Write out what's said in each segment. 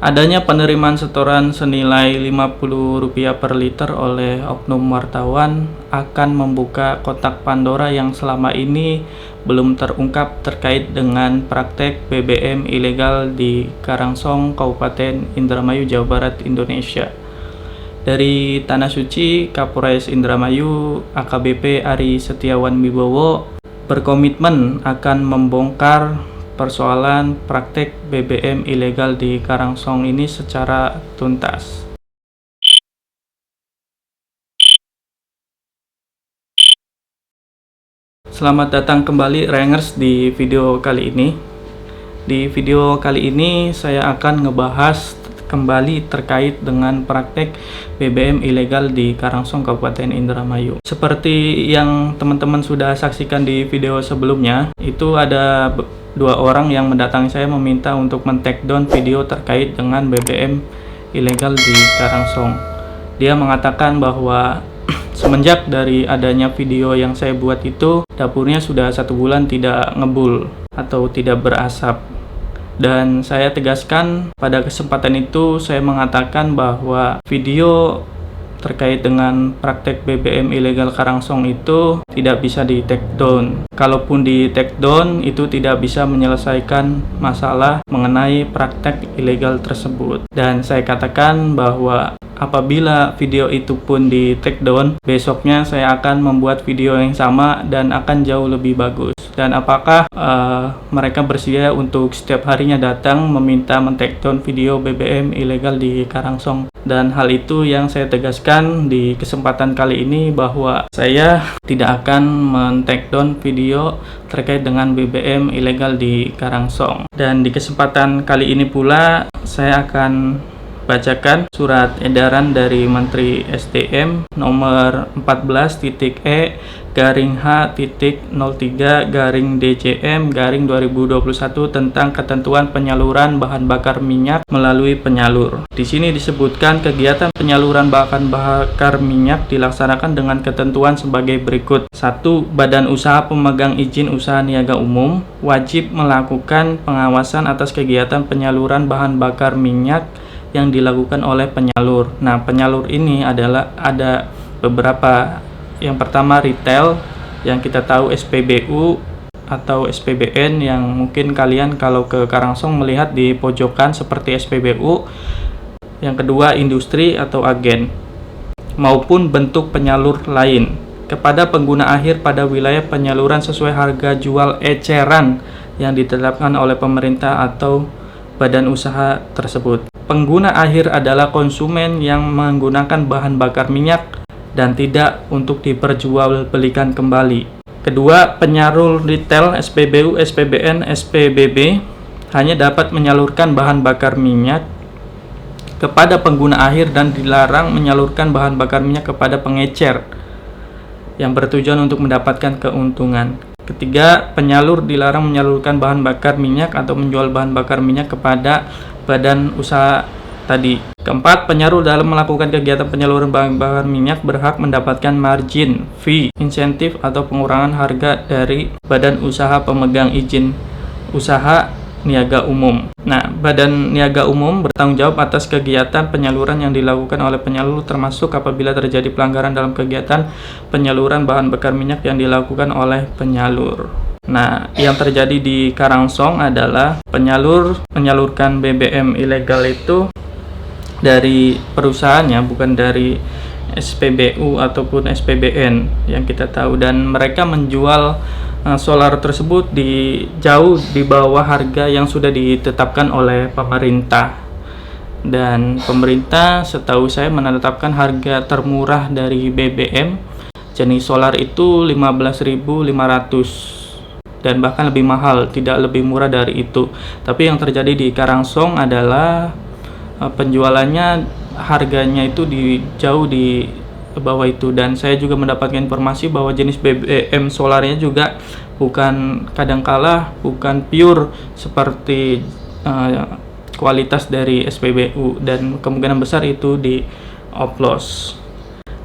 Adanya penerimaan setoran senilai Rp50 per liter oleh oknum wartawan akan membuka kotak Pandora yang selama ini belum terungkap terkait dengan praktek BBM ilegal di Karangsong, Kabupaten Indramayu, Jawa Barat, Indonesia. Dari Tanah Suci, Kapolres Indramayu AKBP Ari Setiawan Wibowo berkomitmen akan membongkar persoalan praktek BBM ilegal di Karangsong ini secara tuntas. Selamat datang kembali Rangers di video kali ini. Di video kali ini saya akan ngebahas kembali terkait dengan praktek BBM ilegal di Karangsong, Kabupaten Indramayu. Seperti yang teman-teman sudah saksikan di video sebelumnya, itu ada dua orang yang mendatangi saya meminta untuk men-take down video terkait dengan BBM ilegal di Karangsong. Dia mengatakan bahwa semenjak dari adanya video yang saya buat itu, dapurnya sudah 1 bulan tidak ngebul atau tidak berasap. Dan saya tegaskan pada kesempatan itu, saya mengatakan bahwa video terkait dengan praktek BBM ilegal Karangsong itu tidak bisa di take down. Kalaupun di take down, itu tidak bisa menyelesaikan masalah mengenai praktek ilegal tersebut. Dan saya katakan bahwa apabila video itu pun di take down, besoknya saya akan membuat video yang sama dan akan jauh lebih bagus. Dan apakah mereka bersedia untuk setiap harinya datang meminta men-take down video BBM ilegal di Karangsong? Dan hal itu yang saya tegaskan di kesempatan kali ini, bahwa saya tidak akan men-take down video terkait dengan BBM ilegal di Karangsong. Dan di kesempatan kali ini pula saya akan bacakan surat edaran dari Menteri SDM nomor 14.E garing H.03 garing DJM garing 2021 tentang ketentuan penyaluran bahan bakar minyak melalui penyalur. Di sini disebutkan kegiatan penyaluran bahan bakar minyak dilaksanakan dengan ketentuan sebagai berikut. 1. Badan usaha pemegang izin usaha niaga umum wajib melakukan pengawasan atas kegiatan penyaluran bahan bakar minyak yang dilakukan oleh penyalur. Nah, penyalur ini adalah ada beberapa. Yang pertama retail, yang kita tahu SPBU atau SPBN, yang mungkin kalian kalau ke Karangsong melihat di pojokan seperti SPBU. Yang kedua industri atau agen, maupun bentuk penyalur lain kepada pengguna akhir pada wilayah penyaluran sesuai harga jual eceran yang ditetapkan oleh pemerintah atau badan usaha tersebut. Pengguna akhir adalah konsumen yang menggunakan bahan bakar minyak dan tidak untuk diperjualbelikan kembali. Kedua, penyalur retail SPBU, SPBN, SPBB hanya dapat menyalurkan bahan bakar minyak kepada pengguna akhir dan dilarang menyalurkan bahan bakar minyak kepada pengecer yang bertujuan untuk mendapatkan keuntungan. Ketiga, penyalur dilarang menyalurkan bahan bakar minyak atau menjual bahan bakar minyak kepada badan usaha tadi. Keempat, penyalur dalam melakukan kegiatan penyaluran bahan bakar minyak berhak mendapatkan margin, fee, insentif atau pengurangan harga dari badan usaha pemegang izin usaha niaga umum. Nah, badan niaga umum bertanggung jawab atas kegiatan penyaluran yang dilakukan oleh penyalur, termasuk apabila terjadi pelanggaran dalam kegiatan penyaluran bahan bakar minyak yang dilakukan oleh penyalur. Nah, yang terjadi di Karangsong adalah penyalur menyalurkan BBM ilegal itu dari perusahaannya, bukan dari SPBU ataupun SPBN yang kita tahu, dan mereka menjual solar tersebut jauh di bawah harga yang sudah ditetapkan oleh pemerintah. Dan pemerintah setahu saya menetapkan harga termurah dari BBM jenis solar itu 15.500 dan bahkan lebih mahal, tidak lebih murah dari itu. Tapi yang terjadi di Karangsong adalah penjualannya harganya itu jauh di bawah itu. Dan saya juga mendapatkan informasi bahwa jenis BBM solarnya juga kadangkala bukan pure seperti kualitas dari SPBU, dan kemungkinan besar itu dioplos.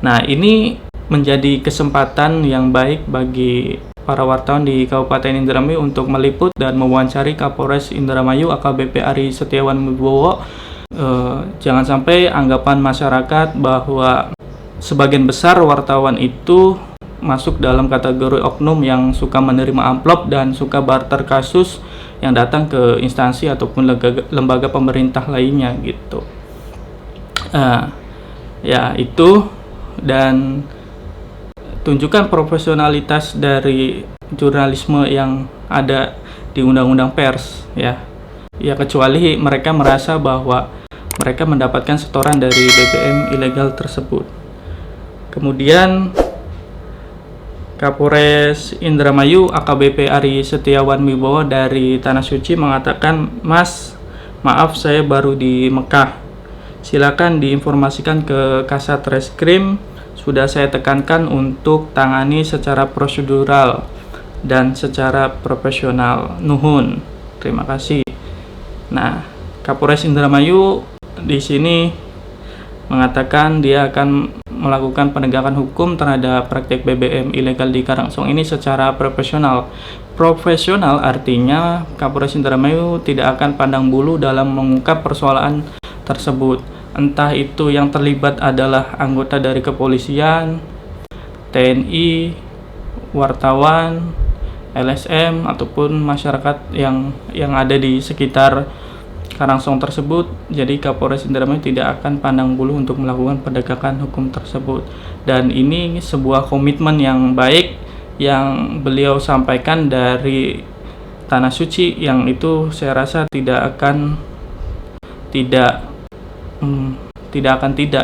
Nah, ini menjadi kesempatan yang baik bagi para wartawan di Kabupaten Indramayu untuk meliput dan mewawancari Kapolres Indramayu AKBP Ari Setiawan Wibowo Jangan sampai anggapan masyarakat bahwa sebagian besar wartawan itu masuk dalam kategori oknum yang suka menerima amplop dan suka barter kasus yang datang ke instansi ataupun lembaga pemerintah lainnya gitu. Ya itu, dan tunjukkan profesionalitas dari jurnalisme yang ada di undang-undang pers ya. Ya kecuali mereka merasa bahwa mereka mendapatkan setoran dari BBM ilegal tersebut. Kemudian Kapolres Indramayu AKBP Ari Setiawan Wibowo dari Tanah Suci mengatakan, "Mas, maaf saya baru di Mekah. Silakan diinformasikan ke Kasat Reskrim. Sudah saya tekankan untuk tangani secara prosedural dan secara profesional. Nuhun. Terima kasih." Nah, Kapolres Indramayu di sini mengatakan dia akan melakukan penegakan hukum terhadap praktik BBM ilegal di Karangsong ini secara profesional. Profesional artinya Kapolres Indramayu tidak akan pandang bulu dalam mengungkap persoalan tersebut. Entah itu yang terlibat adalah anggota dari kepolisian, TNI, wartawan, LSM ataupun masyarakat yang ada di sekitar Karangsong tersebut. Jadi Kapolres Indramayu tidak akan pandang bulu untuk melakukan penegakan hukum tersebut. Dan ini sebuah komitmen yang baik yang beliau sampaikan dari Tanah Suci, yang itu saya rasa tidak akan tidak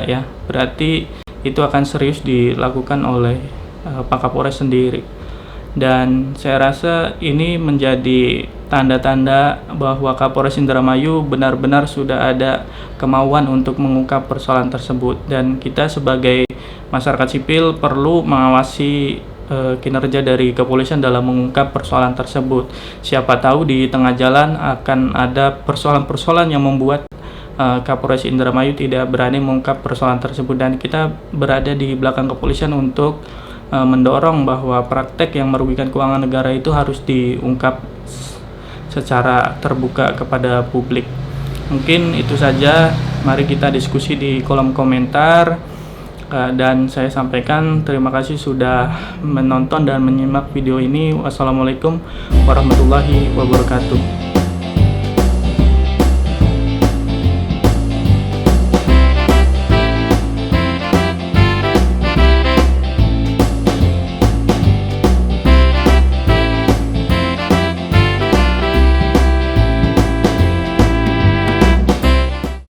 ya. Berarti itu akan serius dilakukan oleh Pak Kapolres sendiri. Dan saya rasa ini menjadi tanda-tanda bahwa Kapolres Indramayu benar-benar sudah ada kemauan untuk mengungkap persoalan tersebut, dan kita sebagai masyarakat sipil perlu mengawasi kinerja dari kepolisian dalam mengungkap persoalan tersebut. Siapa tahu di tengah jalan akan ada persoalan-persoalan yang membuat Kapolres Indramayu tidak berani mengungkap persoalan tersebut, dan kita berada di belakang kepolisian untuk mendorong bahwa praktek yang merugikan keuangan negara itu harus diungkap secara terbuka kepada publik. Mungkin itu saja, mari kita diskusi di kolom komentar, dan saya sampaikan terima kasih sudah menonton dan menyimak video ini. Wassalamualaikum warahmatullahi wabarakatuh.